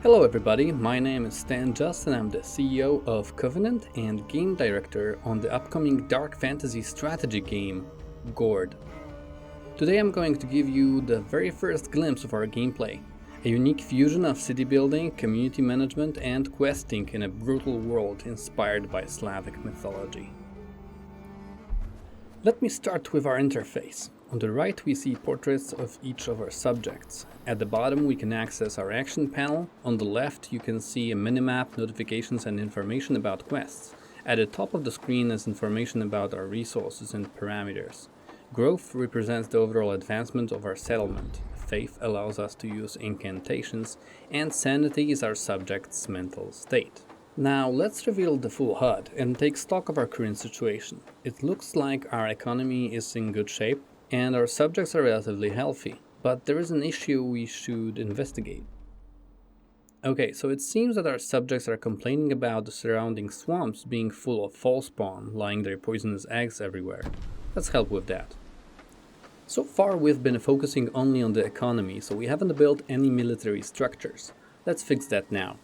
Hello everybody, my name is Stan Just and I'm the CEO of Covenant and game director on the upcoming dark fantasy strategy game, Gord. Today I'm going to give you the very first glimpse of our gameplay, a unique fusion of city building, community management and questing in a brutal world inspired by Slavic mythology. Let me start with our interface. On the right we see portraits of each of our subjects. At the bottom we can access our action panel. On the left you can see a minimap, notifications and information about quests. At the top of the screen is information about our resources and parameters. Growth represents the overall advancement of our settlement. Faith allows us to use incantations, and sanity is our subject's mental state. Now let's reveal the full HUD and take stock of our current situation. It looks like our economy is in good shape and our subjects are relatively healthy, but there is an issue we should investigate. Okay, so it seems that our subjects are complaining about the surrounding swamps being full of fall spawn, lying their poisonous eggs everywhere. Let's help with that. So far we've been focusing only on the economy, so we haven't built any military structures. Let's fix that now.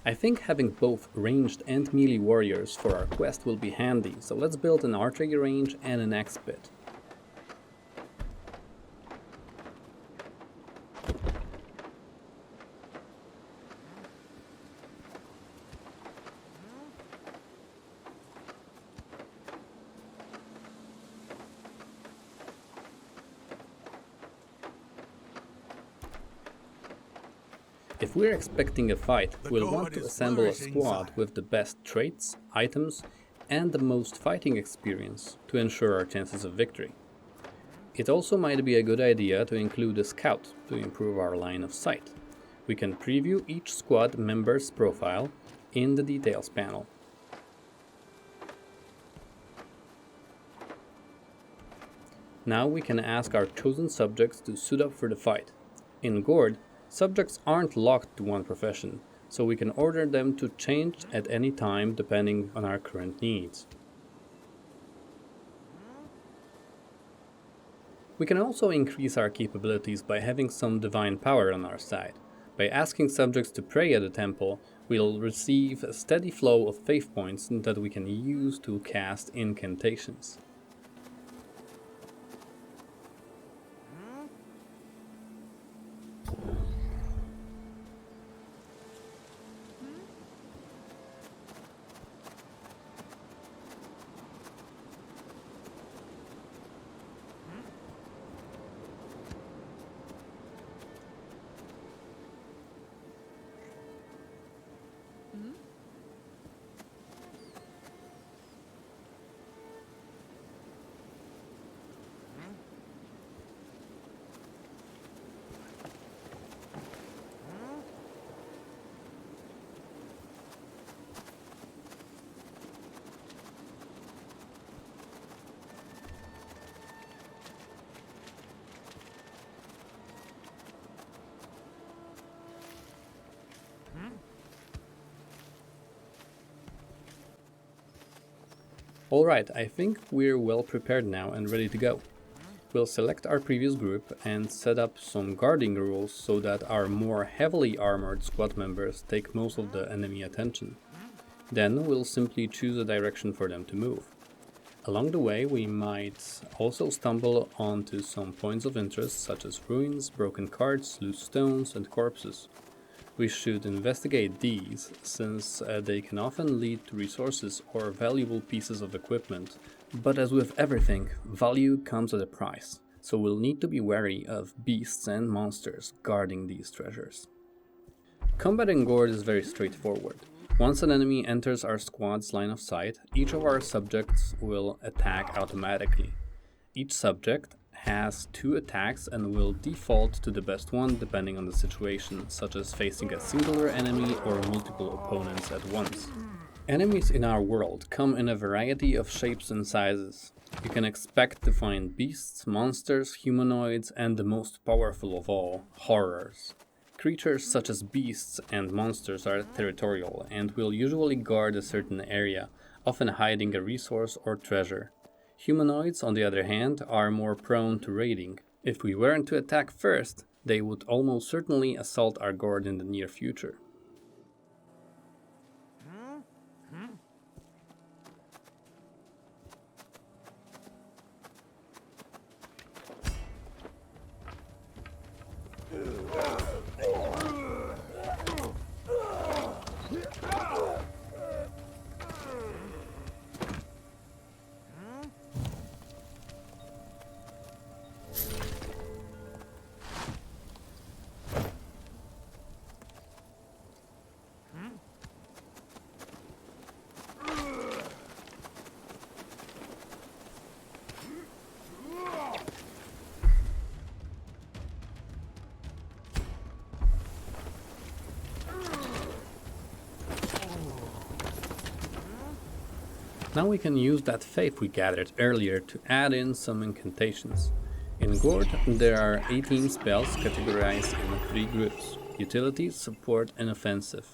I think having both ranged and melee warriors for our quest will be handy, so let's build an archery range and an axe pit. If we're expecting a fight, we'll want to assemble a squad with the best traits, items, and the most fighting experience to ensure our chances of victory. It also might be a good idea to include a scout to improve our line of sight. We can preview each squad member's profile in the details panel. Now we can ask our chosen subjects to suit up for the fight. In Gord, subjects aren't locked to one profession, so we can order them to change at any time depending on our current needs. We can also increase our capabilities by having some divine power on our side. By asking subjects to pray at a temple, we'll receive a steady flow of faith points that we can use to cast incantations. Alright, I think we're well prepared now and ready to go. We'll select our previous group and set up some guarding rules so that our more heavily armored squad members take most of the enemy attention. Then we'll simply choose a direction for them to move. Along the way we might also stumble onto some points of interest such as ruins, broken carts, loose stones and corpses. We should investigate these, since they can often lead to resources or valuable pieces of equipment. But as with everything, value comes at a price, so we'll need to be wary of beasts and monsters guarding these treasures. Combat in Gord is very straightforward. Once an enemy enters our squad's line of sight, each of our subjects will attack automatically. Each subject has 2 attacks and will default to the best one depending on the situation, such as facing a singular enemy or multiple opponents at once. Enemies in our world come in a variety of shapes and sizes. You can expect to find beasts, monsters, humanoids, and the most powerful of all, horrors. Creatures such as beasts and monsters are territorial and will usually guard a certain area, often hiding a resource or treasure. Humanoids, on the other hand, are more prone to raiding. If we weren't to attack first, they would almost certainly assault our Gord in the near future. Now we can use that faith we gathered earlier to add in some incantations. In Gord, there are 18 spells categorized in 3 groups: utility, support, and offensive.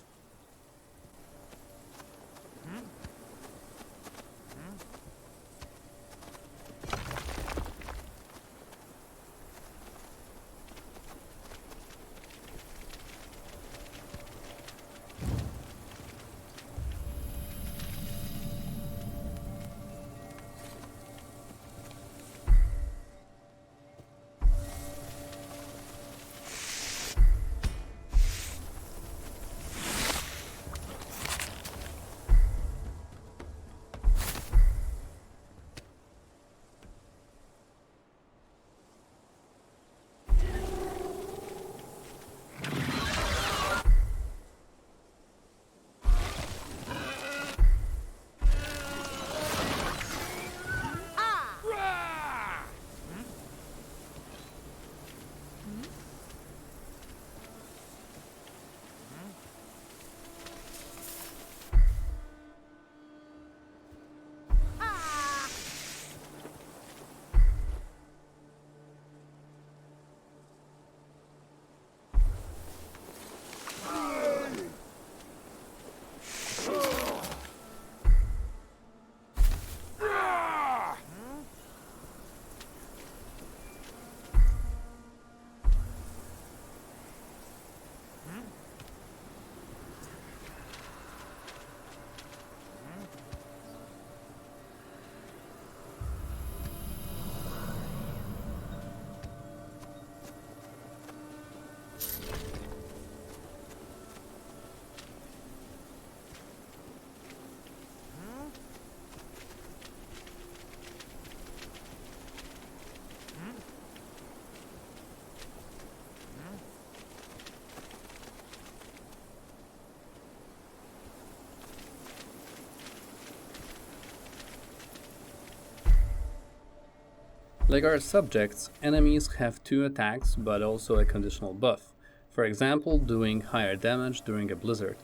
Like our subjects, enemies have 2 attacks but also a conditional buff, for example doing higher damage during a blizzard,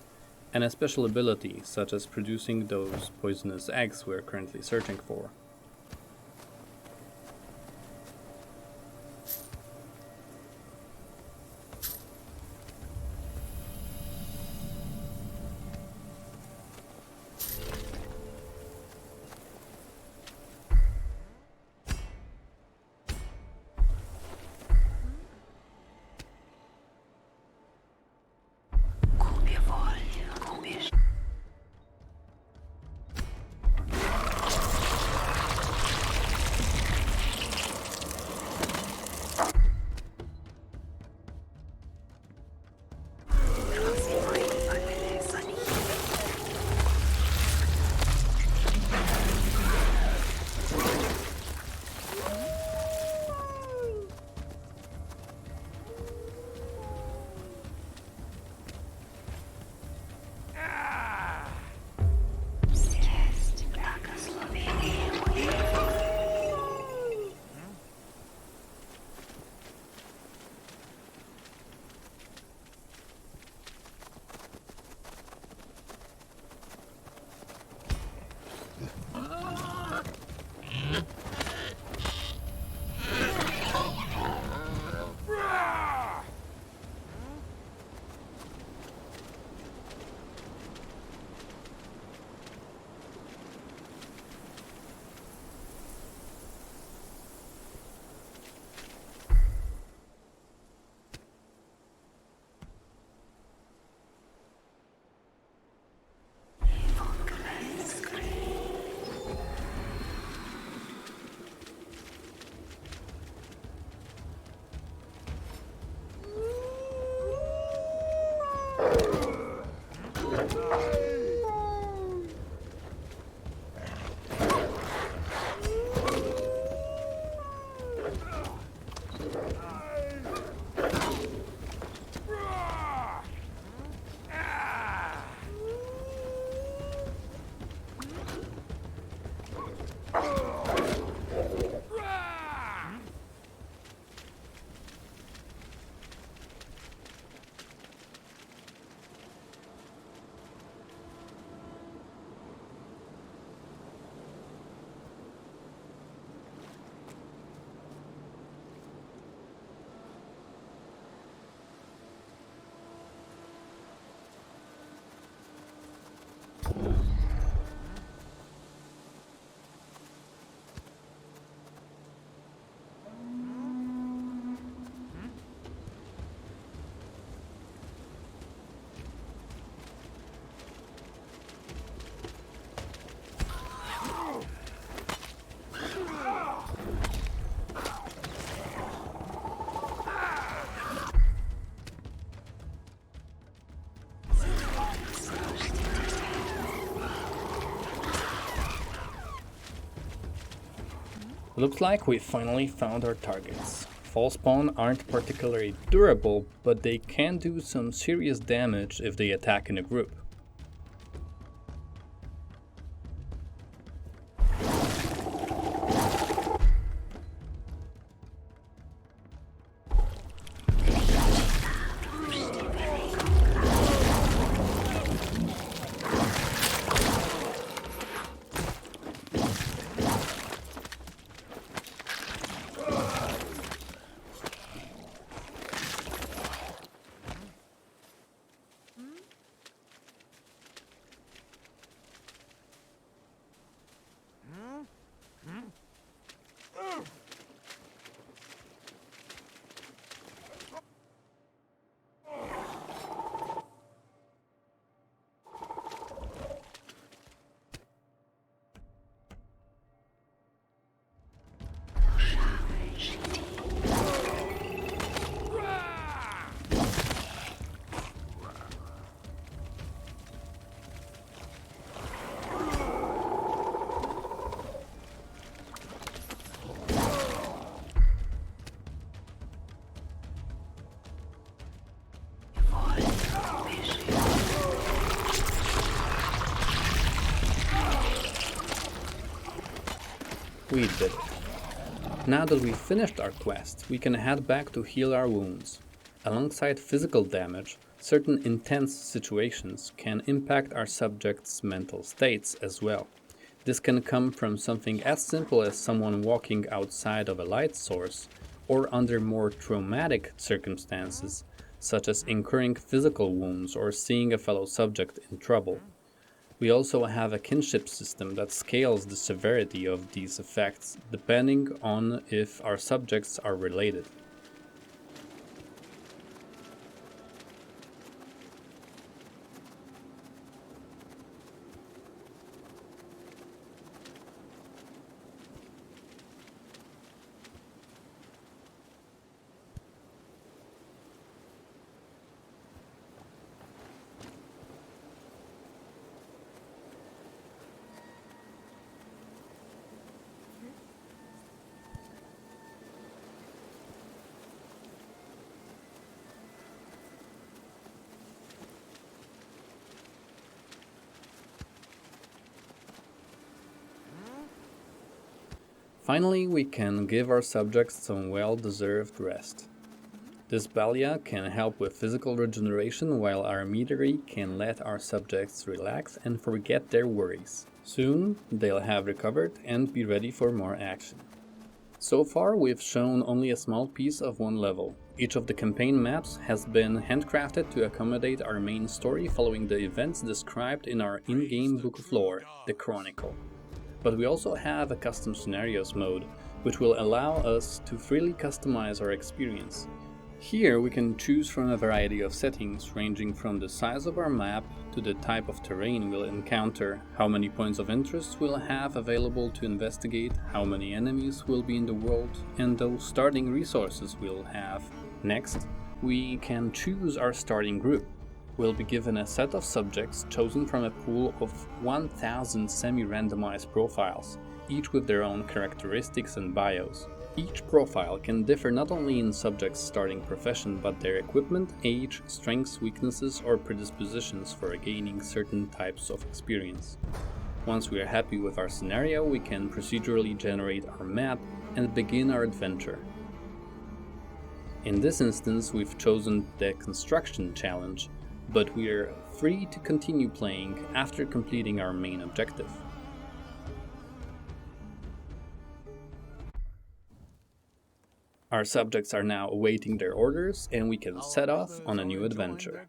and a special ability such as producing those poisonous eggs we're currently searching for. Looks like we finally found our targets. Fall spawn aren't particularly durable, but they can do some serious damage if they attack in a group. We did it. Now that we've finished our quest, we can head back to heal our wounds. Alongside physical damage, certain intense situations can impact our subjects' mental states as well. This can come from something as simple as someone walking outside of a light source, or under more traumatic circumstances, such as incurring physical wounds or seeing a fellow subject in trouble. We also have a kinship system that scales the severity of these effects depending on if our subjects are related. Finally, we can give our subjects some well-deserved rest. This Balia can help with physical regeneration, while our Meadery can let our subjects relax and forget their worries. Soon, they'll have recovered and be ready for more action. So far, we've shown only a small piece of one level. Each of the campaign maps has been handcrafted to accommodate our main story following the events described in our in-game book of lore, the Chronicle. But we also have a custom scenarios mode, which will allow us to freely customize our experience. Here we can choose from a variety of settings, ranging from the size of our map to the type of terrain we'll encounter, how many points of interest we'll have available to investigate, how many enemies will be in the world, and those starting resources we'll have. Next, we can choose our starting group. We'll be given a set of subjects chosen from a pool of 1,000 semi-randomized profiles, each with their own characteristics and bios. Each profile can differ not only in subject's starting profession, but their equipment, age, strengths, weaknesses, or predispositions for gaining certain types of experience. Once we are happy with our scenario, we can procedurally generate our map and begin our adventure. In this instance, we've chosen the construction challenge, but we are free to continue playing after completing our main objective. Our subjects are now awaiting their orders, and we can set off on a new adventure.